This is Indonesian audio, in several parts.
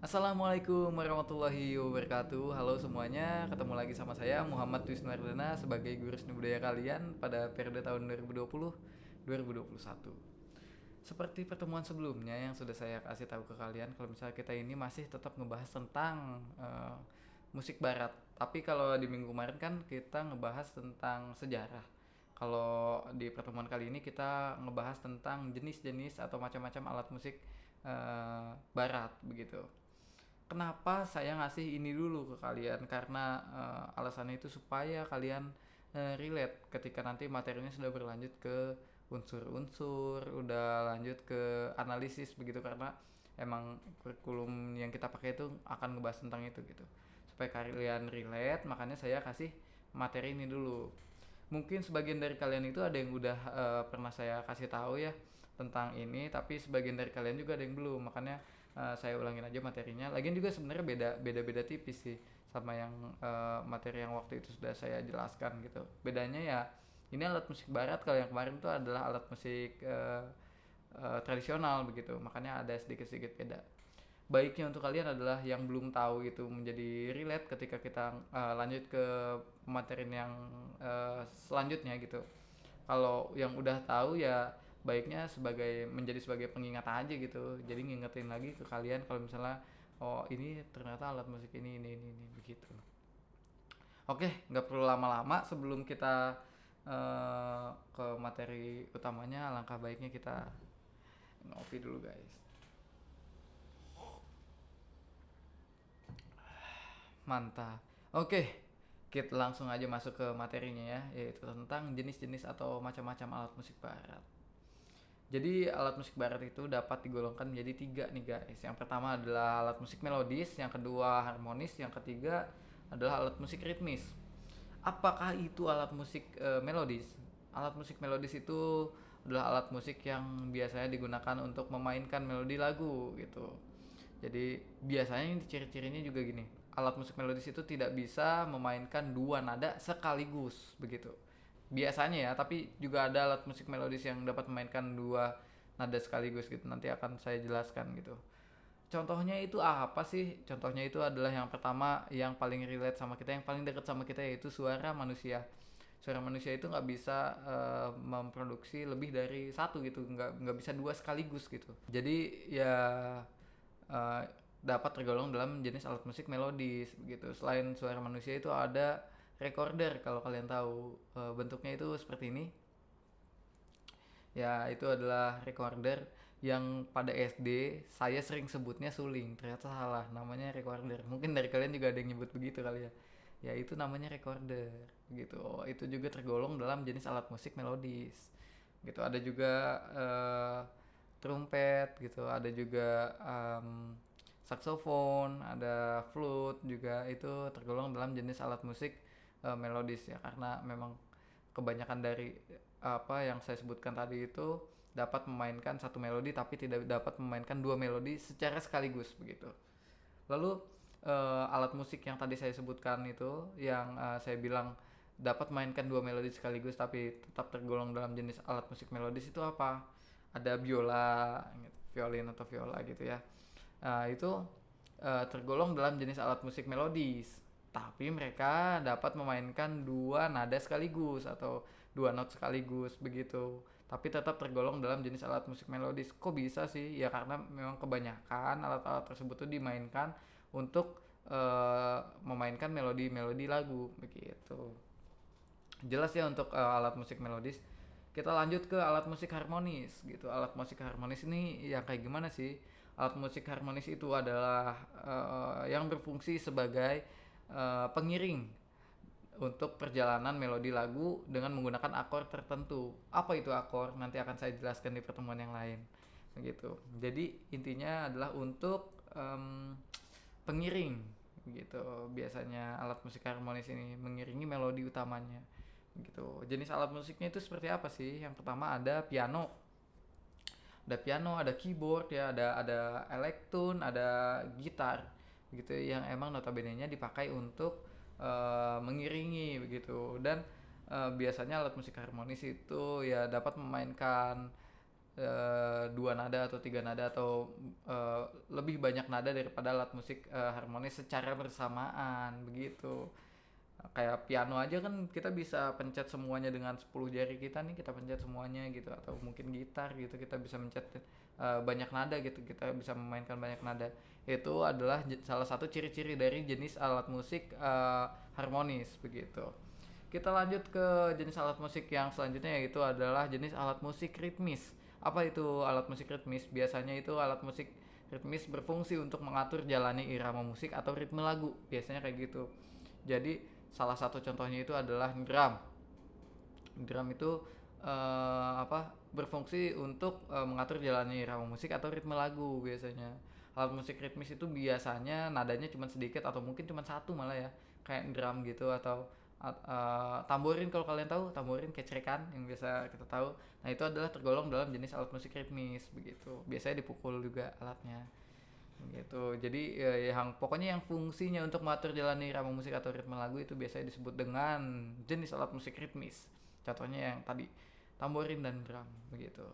Assalamualaikum warahmatullahi wabarakatuh. Halo semuanya, ketemu lagi sama saya Muhammad Wisnuardana sebagai guru seni budaya kalian pada periode tahun 2020-2021. Seperti pertemuan sebelumnya yang sudah saya kasih tahu ke kalian, kalau misalnya kita ini masih tetap ngebahas tentang musik barat. Tapi kalau di minggu kemarin kan kita ngebahas tentang sejarah. Kalau di pertemuan kali ini kita ngebahas tentang jenis-jenis atau macam-macam alat musik barat begitu. Kenapa saya ngasih ini dulu ke kalian? Karena alasannya itu supaya kalian relate ketika nanti materinya sudah berlanjut ke unsur-unsur, udah lanjut ke analisis begitu, karena emang kurikulum yang kita pakai itu akan ngebahas tentang itu gitu. Supaya kalian relate, makanya saya kasih materi ini dulu. Mungkin sebagian dari kalian itu ada yang udah pernah saya kasih tahu ya tentang ini, tapi sebagian dari kalian juga ada yang belum. Makanya saya ulangin aja materinya. Lagian juga sebenarnya beda tipis sih sama yang materi yang waktu itu sudah saya jelaskan gitu. Bedanya ya ini alat musik barat, kalau yang kemarin itu adalah alat musik tradisional begitu. Makanya ada sedikit-sedikit beda. Baiknya untuk kalian adalah yang belum tahu itu menjadi relate ketika kita lanjut ke materi yang selanjutnya gitu. Kalau yang udah tahu ya baiknya menjadi sebagai pengingat aja gitu, jadi ngingetin lagi ke kalian kalau misalnya oh ini ternyata alat musik ini begitu. Oke, nggak perlu lama-lama, sebelum kita ke materi utamanya, alangkah baiknya kita ngopi dulu guys. Mantap. Oke, kita langsung aja masuk ke materinya ya, yaitu tentang jenis-jenis atau macam-macam alat musik barat. Jadi alat musik barat itu dapat digolongkan menjadi tiga nih guys. Yang pertama adalah alat musik melodis, yang kedua harmonis, yang ketiga adalah alat musik ritmis. Apakah itu alat musik melodis? Alat musik melodis itu adalah alat musik yang biasanya digunakan untuk memainkan melodi lagu gitu. Jadi biasanya ini ciri-cirinya juga gini. Alat musik melodis itu tidak bisa memainkan dua nada sekaligus begitu. Biasanya ya, tapi juga ada alat musik melodis yang dapat memainkan dua nada sekaligus gitu. Nanti akan saya jelaskan gitu. Contohnya itu apa sih? Contohnya itu adalah yang pertama, yang paling relate sama kita, yang paling dekat sama kita, yaitu suara manusia. Suara manusia itu nggak bisa memproduksi lebih dari satu gitu, nggak bisa dua sekaligus gitu. Jadi ya uh, dapat tergolong dalam jenis alat musik melodis begitu. Selain suara manusia itu ada recorder, kalau kalian tahu bentuknya itu seperti ini. Ya, itu adalah recorder yang pada SD saya sering sebutnya suling. Ternyata salah, namanya recorder. Mungkin dari kalian juga ada yang nyebut begitu kali ya. Ya, itu namanya recorder gitu. Itu juga tergolong dalam jenis alat musik melodis. Gitu. Ada juga trompet gitu, ada juga saksofon, ada flute juga, itu tergolong dalam jenis alat musik melodis ya, karena memang kebanyakan dari apa yang saya sebutkan tadi itu dapat memainkan satu melodi tapi tidak dapat memainkan dua melodi secara sekaligus begitu. Lalu alat musik yang tadi saya sebutkan itu yang saya bilang dapat memainkan dua melodi sekaligus tapi tetap tergolong dalam jenis alat musik melodis itu apa? Ada biola, gitu, violin atau viola gitu ya. Itu tergolong dalam jenis alat musik melodis, tapi mereka dapat memainkan dua nada sekaligus atau dua not sekaligus begitu, tapi tetap tergolong dalam jenis alat musik melodis. Kok bisa sih? Ya karena memang kebanyakan alat-alat tersebut tuh dimainkan untuk memainkan melodi-melodi lagu begitu. Jelas ya untuk alat musik melodis. Kita lanjut ke alat musik harmonis gitu. Alat musik harmonis ini yang kayak gimana sih? Alat musik harmonis itu adalah yang berfungsi sebagai pengiring untuk perjalanan melodi lagu dengan menggunakan akor tertentu. Apa itu akor? Nanti akan saya jelaskan di pertemuan yang lain. Begitu. Jadi intinya adalah untuk pengiring gitu. Biasanya alat musik harmonis ini mengiringi melodi utamanya. Gitu. Jenis alat musiknya itu seperti apa sih? Yang pertama ada piano. Ada keyboard ya, ada elektron, ada gitar gitu yang emang notabene-nya dipakai untuk mengiringi begitu. Dan biasanya alat musik harmonis itu ya dapat memainkan dua nada atau tiga nada atau lebih banyak nada daripada alat musik harmonis secara bersamaan begitu. Kayak piano aja kan kita bisa pencet semuanya dengan 10 jari kita nih, kita pencet semuanya gitu, atau mungkin gitar gitu kita bisa mencet banyak nada gitu, kita bisa memainkan banyak nada. Itu adalah salah satu ciri-ciri dari jenis alat musik harmonis begitu. Kita lanjut ke jenis alat musik yang selanjutnya, yaitu adalah jenis alat musik ritmis. Apa itu alat musik ritmis? Biasanya itu alat musik ritmis berfungsi untuk mengatur jalannya irama musik atau ritme lagu. Biasanya kayak gitu. Jadi salah satu contohnya itu adalah drum. Drum itu berfungsi untuk mengatur jalannya irama musik atau ritme lagu biasanya. Alat musik ritmis itu biasanya nadanya cuma sedikit atau mungkin cuma satu malah ya, kayak drum gitu, atau tamborin. Kalau kalian tahu tamborin, kecrekan yang biasa kita tahu, nah itu adalah tergolong dalam jenis alat musik ritmis begitu. Biasanya dipukul juga alatnya gitu. Jadi yang pokoknya yang fungsinya untuk mengatur jalan irama musik atau ritme lagu itu biasanya disebut dengan jenis alat musik ritmis. Contohnya yang tadi tamborin dan drum begitu.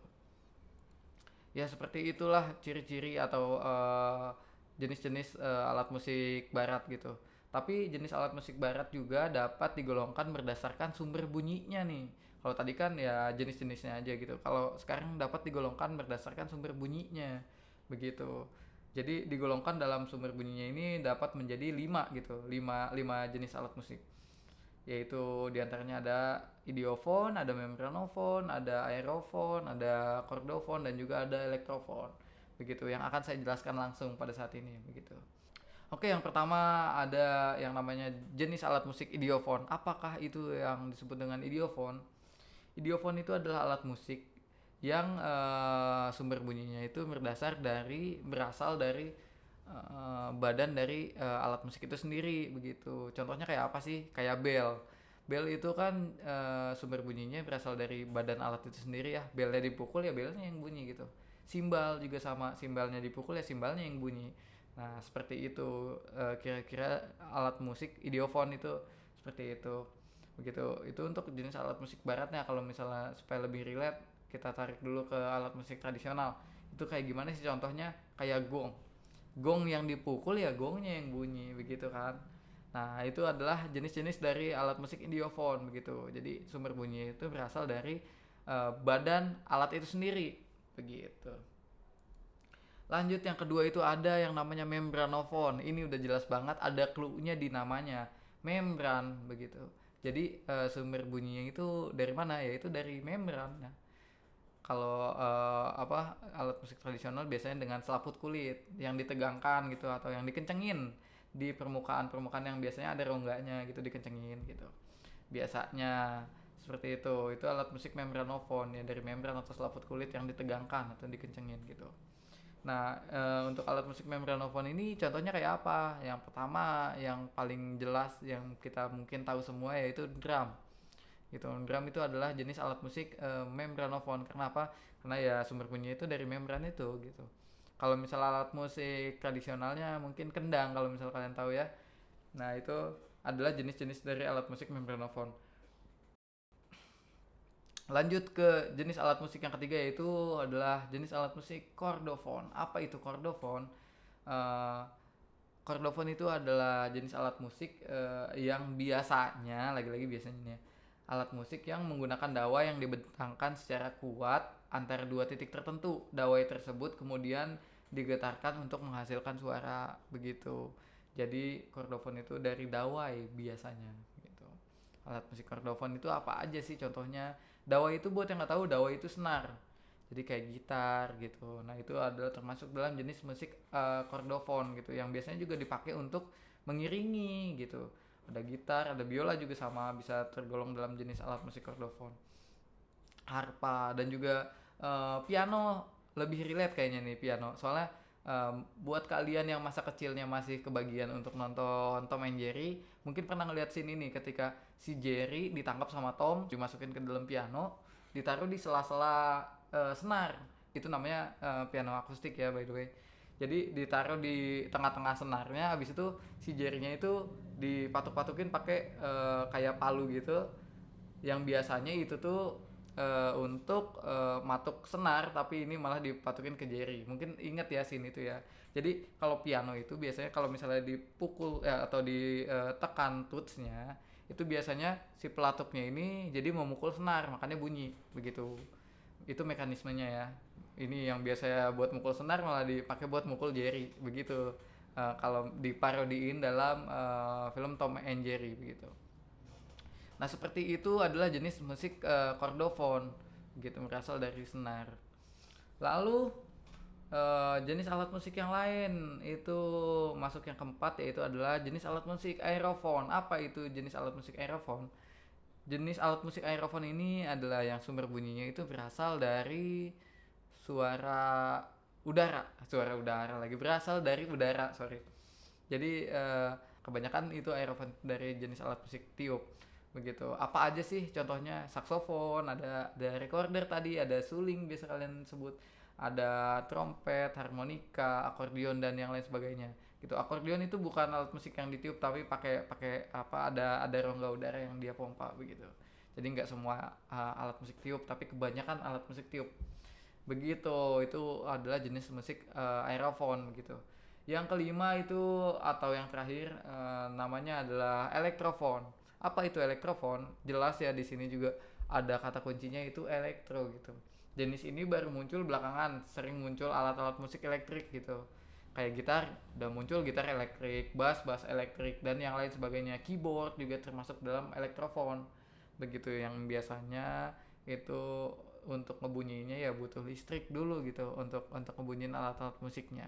Ya seperti itulah ciri-ciri atau jenis-jenis alat musik barat gitu. Tapi jenis alat musik barat juga dapat digolongkan berdasarkan sumber bunyinya nih. Kalau tadi kan ya jenis-jenisnya aja gitu. Kalau sekarang dapat digolongkan berdasarkan sumber bunyinya begitu. Jadi digolongkan dalam sumber bunyinya ini dapat menjadi 5 gitu. 5 jenis alat musik. Yaitu diantaranya ada idiofon, ada membranophone, ada aerophone, ada chordophone, dan juga ada elektrophone. Begitu yang akan saya jelaskan langsung pada saat ini begitu. Oke, yang pertama ada yang namanya jenis alat musik idiofon. Apakah itu yang disebut dengan idiofon? Idiofon itu adalah alat musik yang sumber bunyinya itu berasal dari badan dari alat musik itu sendiri begitu. Contohnya kayak apa sih? Kayak bel. Bel itu kan sumber bunyinya berasal dari badan alat itu sendiri ya. Belnya dipukul ya belnya yang bunyi gitu. Simbal juga sama, simbalnya dipukul ya simbalnya yang bunyi. Nah, seperti itu kira-kira alat musik idiofon itu seperti itu. Begitu. Itu untuk jenis alat musik baratnya. Kalau misalnya supaya lebih relate, kita tarik dulu ke alat musik tradisional. Itu kayak gimana sih contohnya? Kayak gong. Gong yang dipukul ya gongnya yang bunyi begitu kan. Nah, itu adalah jenis-jenis dari alat musik idiofon begitu. Jadi sumber bunyi itu berasal dari badan alat itu sendiri begitu. Lanjut yang kedua itu ada yang namanya membranophone. Ini udah jelas banget, ada clue-nya di namanya. Membran begitu. Jadi sumber bunyinya itu dari mana? Ya itu dari membran. Nah, kalau alat musik tradisional biasanya dengan selaput kulit yang ditegangkan gitu atau yang dikencengin di permukaan-permukaan yang biasanya ada rongganya gitu, dikencengin gitu. Biasanya seperti itu alat musik membranophone ya, dari membran atau selaput kulit yang ditegangkan atau dikencengin gitu. Nah, untuk alat musik membranophone ini contohnya kayak apa? Yang pertama, yang paling jelas yang kita mungkin tahu semua yaitu drum. Gitu. Drum itu adalah jenis alat musik membranophone. Karena apa? Karena ya sumber bunyi itu dari membran itu gitu. Kalau misalnya alat musik tradisionalnya mungkin kendang, kalau misalnya kalian tahu ya. Nah, itu adalah jenis-jenis dari alat musik membranophone. Lanjut ke jenis alat musik yang ketiga, yaitu adalah jenis alat musik chordophone. Apa itu chordophone? Uh, Chordophone itu adalah jenis alat musik yang biasanya, lagi-lagi biasanya nih ya, alat musik yang menggunakan dawai yang dibentangkan secara kuat antara dua titik tertentu. Dawai tersebut kemudian digetarkan untuk menghasilkan suara begitu. Jadi chordophone itu dari dawai biasanya gitu. Alat musik chordophone itu apa aja sih contohnya? Dawai itu buat yang nggak tahu, dawai itu senar. Jadi kayak gitar gitu. Nah, itu adalah termasuk dalam jenis musik chordophone gitu, yang biasanya juga dipakai untuk mengiringi gitu. Ada gitar, ada biola juga sama, bisa tergolong dalam jenis alat musik chordophone. Harpa dan juga piano lebih relate kayaknya nih piano. Soalnya buat kalian yang masa kecilnya masih kebagian untuk nonton Tom and Jerry, mungkin pernah ngeliat scene ini ketika si Jerry ditangkap sama Tom, dimasukin ke dalam piano, ditaruh di sela-sela senar. Itu namanya piano akustik ya, by the way. Jadi ditaruh di tengah-tengah senarnya, habis itu si Jerry-nya itu dipatuk-patukin pakai kayak palu gitu. Yang biasanya itu tuh untuk matuk senar, tapi ini malah dipatukin ke jari. Mungkin inget ya scene itu ya. Jadi kalau piano itu biasanya kalau misalnya dipukul ya, atau ditekan tutsnya, itu biasanya si pelatuknya ini jadi memukul senar, makanya bunyi begitu. Itu mekanismenya ya. Ini yang biasanya buat mukul senar malah dipakai buat mukul jari begitu. Kalau diparodiin dalam film Tom and Jerry begitu. Nah, seperti itu adalah jenis musik chordophone, gitu, berasal dari senar. Lalu jenis alat musik yang lain itu masuk yang keempat, yaitu adalah jenis alat musik aerophone. Apa itu jenis alat musik aerophone? Jenis alat musik aerophone ini adalah yang sumber bunyinya itu berasal dari suara suara udara lagi, berasal dari udara, sorry. Jadi kebanyakan itu aerophone dari jenis alat musik tiup begitu. Apa aja sih contohnya? Saksofon, ada recorder tadi, ada suling biasa kalian sebut, ada trompet, harmonika, akordeon dan yang lain sebagainya gitu. Akordeon itu bukan alat musik yang ditiup, tapi pakai pakai apa, ada rongga udara yang dia pompa begitu. Jadi nggak semua alat musik tiup, tapi kebanyakan alat musik tiup begitu. Itu adalah jenis musik aerophone gitu. Yang kelima itu, atau yang terakhir, namanya adalah elektrofon. Apa itu elektrofon? Jelas ya, di sini juga ada kata kuncinya, itu elektro gitu. Jenis ini baru muncul belakangan, sering muncul alat-alat musik elektrik gitu. Kayak gitar, udah muncul gitar elektrik, bass elektrik, dan yang lain sebagainya. Keyboard juga termasuk dalam elektrofon. Begitu, yang biasanya itu untuk ngebunyinya ya butuh listrik dulu gitu, untuk ngebunyiin alat-alat musiknya.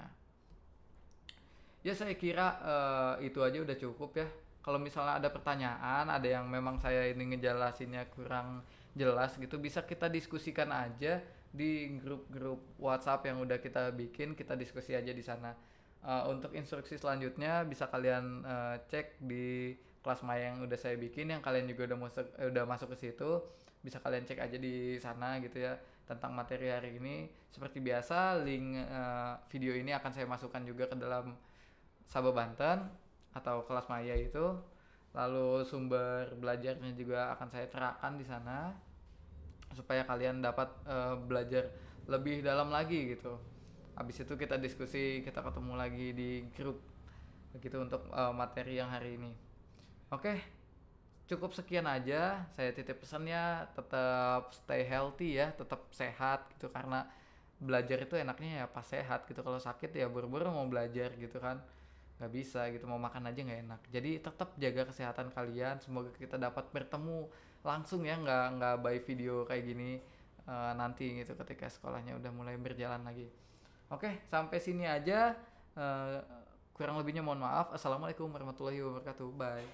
Ya saya kira itu aja udah cukup ya. Kalau misalnya ada pertanyaan, ada yang memang saya ini ngejelasinnya kurang jelas gitu, bisa kita diskusikan aja di grup-grup WhatsApp yang udah kita bikin, kita diskusi aja di sana. Untuk instruksi selanjutnya bisa kalian cek di kelas maya yang udah saya bikin, yang kalian juga udah masuk ke situ, bisa kalian cek aja di sana gitu ya, tentang materi hari ini. Seperti biasa, link video ini akan saya masukkan juga ke dalam Saba Banten atau kelas maya itu. Lalu sumber belajarnya juga akan saya terapkan di sana supaya kalian dapat belajar lebih dalam lagi gitu. Habis itu kita diskusi, kita ketemu lagi di grup begitu untuk materi yang hari ini. Oke, cukup sekian aja. Saya titip pesannya, tetap stay healthy ya, tetap sehat gitu, karena belajar itu enaknya ya pas sehat gitu. Kalau sakit ya buru-buru mau belajar gitu kan, nggak bisa gitu, mau makan aja nggak enak. Jadi tetap jaga kesehatan kalian. Semoga kita dapat bertemu langsung ya, nggak by video kayak gini nanti gitu, ketika sekolahnya udah mulai berjalan lagi. Oke, sampai sini aja. Kurang lebihnya mohon maaf. Assalamualaikum warahmatullahi wabarakatuh. Bye.